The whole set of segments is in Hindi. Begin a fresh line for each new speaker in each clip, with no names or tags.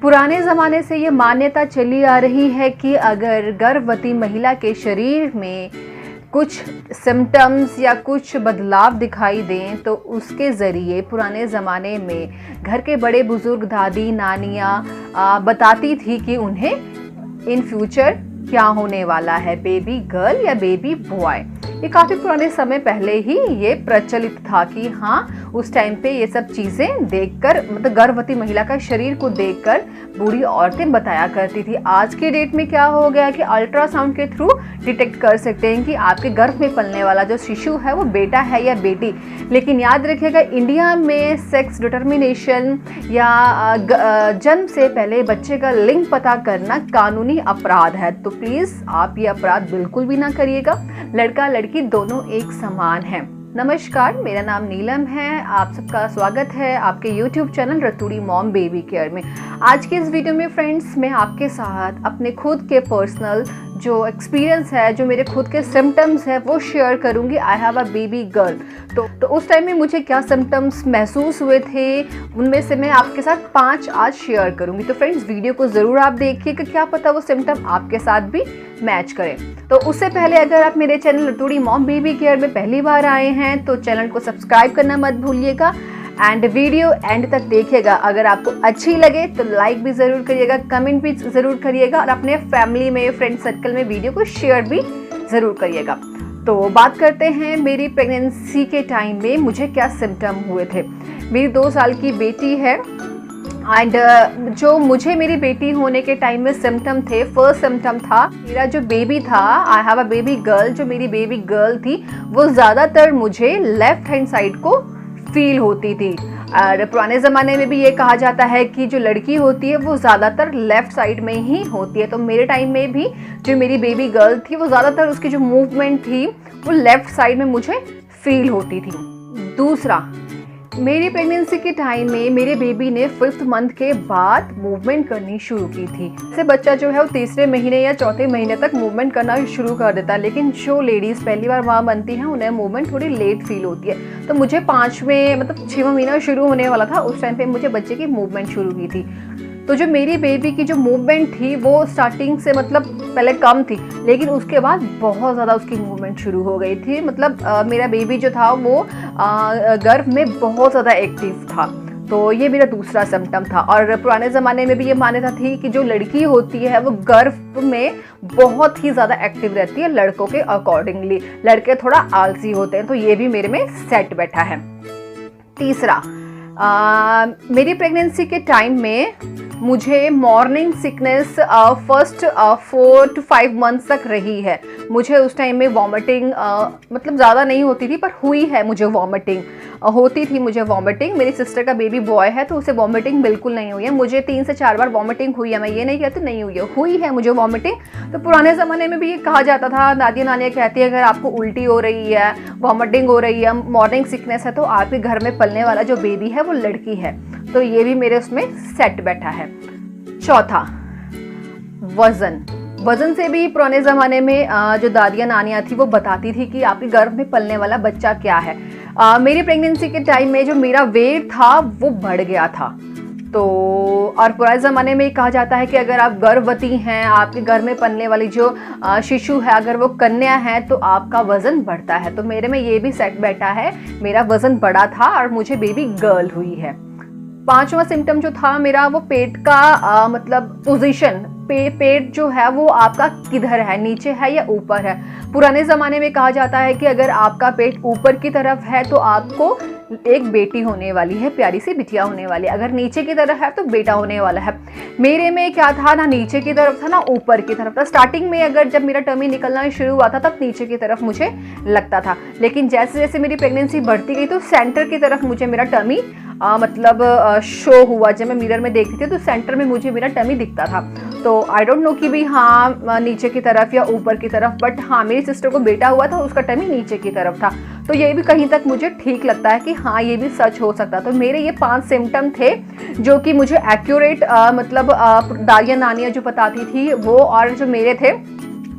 पुराने ज़माने से ये मान्यता चली आ रही है कि अगर गर्भवती महिला के शरीर में कुछ सिम्टम्स या कुछ बदलाव दिखाई दें तो उसके ज़रिए पुराने ज़माने में घर के बड़े बुज़ुर्ग दादी नानियाँ बताती थी कि उन्हें इन फ्यूचर क्या होने वाला है, बेबी गर्ल या बेबी बॉय। ये काफ़ी पुराने समय पहले ही ये प्रचलित था कि हाँ उस टाइम पे ये सब चीज़ें देखकर मतलब गर्भवती महिला का शरीर को देखकर बूढ़ी औरतें बताया करती थी। आज के डेट में क्या हो गया कि अल्ट्रासाउंड के थ्रू डिटेक्ट कर सकते हैं कि आपके गर्भ में पलने वाला जो शिशु है वो बेटा है या बेटी। लेकिन याद रखिएगा, इंडिया में सेक्स डिटर्मिनेशन या जन्म से पहले बच्चे का लिंग पता करना कानूनी अपराध है। तो प्लीज़ आप ये अपराध बिल्कुल भी ना करिएगा। लड़का लड़की दोनों एक समान हैं। नमस्कार, मेरा नाम नीलम है। आप सबका स्वागत है आपके YouTube channel Raturi mom baby care में। आज के इस वीडियो में फ्रेंड्स मैं आपके साथ अपने खुद के पर्सनल जो एक्सपीरियंस है, जो मेरे खुद के सिम्टम्स है वो शेयर करूंगी। I have a baby girl. तो उस टाइम में मुझे क्या सिम्टम्स महसूस हुए थे, उनमें से मैं आपके साथ 5 आज शेयर करूंगी। तो फ्रेंड्स वीडियो को ज़रूर आप देखिए कि क्या पता वो सिम्टम आपके साथ भी मैच करें। तो उससे पहले अगर आप मेरे channel Raturi mom baby care में पहली बार आए हैं तो चैनल को सब्सक्राइब करना मत भूलिएगा एंड वीडियो एंड तक देखिएगा। अगर आपको अच्छी लगे तो लाइक भी ज़रूर करिएगा, कमेंट भी ज़रूर करिएगा और अपने फैमिली में फ्रेंड सर्कल में वीडियो को शेयर भी ज़रूर करिएगा। तो बात करते हैं मेरी प्रेगनेंसी के टाइम में मुझे क्या सिम्टम हुए थे। मेरी 2 साल की बेटी है एंड जो मुझे मेरी बेटी होने के टाइम में सिम्टम थे, फर्स्ट सिम्टम था मेरा जो बेबी था, I have a baby girl. जो मेरी बेबी गर्ल थी वो ज़्यादातर मुझे लेफ्ट हैंड साइड को फील होती थी। और पुराने ज़माने में भी ये कहा जाता है कि जो लड़की होती है वो ज़्यादातर लेफ़्ट साइड में ही होती है। तो मेरे टाइम में भी जो मेरी बेबी गर्ल थी वो ज़्यादातर उसकी जो मूवमेंट थी वो लेफ़्ट साइड में मुझे फील होती थी। दूसरा, मेरी प्रेगनेंसी के टाइम में मेरे बेबी ने 5th मंथ के बाद मूवमेंट करनी शुरू की थी। जैसे बच्चा जो है वो 3रे महीने या 4थे महीने तक मूवमेंट करना शुरू कर देता है, लेकिन जो लेडीज़ पहली बार माँ बनती हैं उन्हें मूवमेंट थोड़ी लेट फील होती है। तो मुझे 5वें मतलब 6वां महीना शुरू होने वाला था, उस टाइम पे मुझे बच्चे की मूवमेंट शुरू की थी। तो जो मेरी बेबी की जो मूवमेंट थी वो स्टार्टिंग से मतलब पहले कम थी, लेकिन उसके बाद बहुत ज़्यादा उसकी मूवमेंट शुरू हो गई थी। मतलब मेरा बेबी जो था वो गर्भ में बहुत ज़्यादा एक्टिव था। तो ये मेरा दूसरा सिम्टम था। और पुराने ज़माने में भी ये मान्यता थी कि जो लड़की होती है वो गर्भ में बहुत ही ज़्यादा एक्टिव रहती है लड़कों के अकॉर्डिंगली। लड़के थोड़ा आलसी होते हैं। तो ये भी मेरे में सेट बैठा है। तीसरा, मेरी प्रेगनेंसी के टाइम में मुझे morning sickness first 4 to 5 months तक रही है। मुझे उस टाइम में वॉमिटिंग मतलब ज़्यादा नहीं होती थी, पर हुई है मुझे वॉमिटिंग, होती थी मुझे वॉमिटिंग। मेरी सिस्टर का बेबी बॉय है तो उसे वॉमिटिंग बिल्कुल नहीं हुई है। मुझे 3 से 4 बार वॉमिटिंग हुई है, मैं ये नहीं कहती नहीं हुई है मुझे वॉमिटिंग। तो पुराने ज़माने में भी ये कहा जाता था, दादी नानियाँ कहती है अगर आपको उल्टी हो रही है, वॉमिटिंग हो रही है, मॉर्निंग सिकनेस है तो आपके घर में पलने वाला जो बेबी है वो लड़की है। तो ये भी मेरे उसमें सेट बैठा है। चौथा, वजन से भी पुराने ज़माने में जो दादियाँ नानियाँ थी वो बताती थी कि आपके गर्भ में पलने वाला बच्चा क्या है। मेरी प्रेगनेंसी के टाइम में जो मेरा वेट था वो बढ़ गया था। तो और पुराने ज़माने में कहा जाता है कि अगर आप गर्भवती हैं, आपके घर में पलने वाली जो शिशु है अगर वो कन्या है तो आपका वज़न बढ़ता है। तो मेरे में ये भी सेट बैठा है, मेरा वज़न बढ़ा था और मुझे बेबी गर्ल हुई है। 5वां सिम्टम जो था मेरा वो पेट का मतलब पोजीशन, पेट जो है वो आपका किधर है, नीचे है या ऊपर है। पुराने ज़माने में कहा जाता है कि अगर आपका पेट ऊपर की तरफ है तो आपको एक बेटी होने वाली है, प्यारी सी बिटिया होने वाली है। अगर नीचे की तरफ है तो बेटा होने वाला है। मेरे में क्या था, ना नीचे की तरफ था ना ऊपर की तरफ था। स्टार्टिंग में अगर जब मेरा टमी निकलना शुरू हुआ था तब नीचे की तरफ मुझे लगता था, लेकिन जैसे जैसे मेरी प्रेगनेंसी बढ़ती गई तो सेंटर की तरफ मुझे मेरा टमी मतलब शो हुआ। जब मैं मिरर में देखती थी तो सेंटर में मुझे मेरा टमी दिखता था। तो आई डोंट नो कि भी हाँ नीचे की तरफ या ऊपर की तरफ, बट हाँ मेरी सिस्टर को बेटा हुआ था, उसका टमी नीचे की तरफ था। तो ये भी कहीं तक मुझे ठीक लगता है कि हाँ ये भी सच हो सकता। तो मेरे ये 5 सिम्टम थे जो कि मुझे एक्यूरेट मतलब दादियाँ नानियाँ जो बताती थी वो, और जो मेरे थे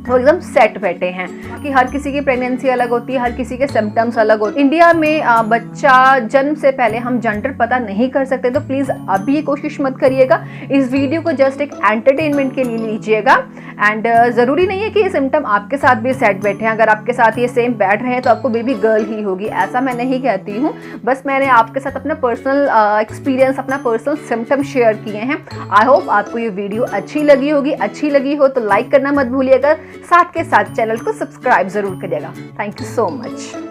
वो एकदम सेट बैठे हैं कि हर किसी की प्रेगनेंसी अलग होती है, हर किसी के सिम्टम्स अलग होते हैं। इंडिया में बच्चा जन्म से पहले हम जेंडर पता नहीं कर सकते, तो प्लीज़ अभी ये कोशिश मत करिएगा। इस वीडियो को जस्ट एक एंटरटेनमेंट के लिए लीजिएगा एंड ज़रूरी नहीं है कि ये सिम्टम आपके साथ भी सेट बैठे हैं। अगर आपके साथ ये सेम बैठ रहे हैं तो आपको बेबी गर्ल ही होगी, ऐसा मैं नहीं कहती हूँ। बस मैंने आपके साथ अपना पर्सनल एक्सपीरियंस, अपना पर्सनल सिम्टम शेयर किए हैं। आई होप आपको ये वीडियो अच्छी लगी होगी। अच्छी लगी हो तो लाइक करना मत भूलिएगा, साथ के साथ चैनल को सब्सक्राइब जरूर करिएगा। Thank you so much.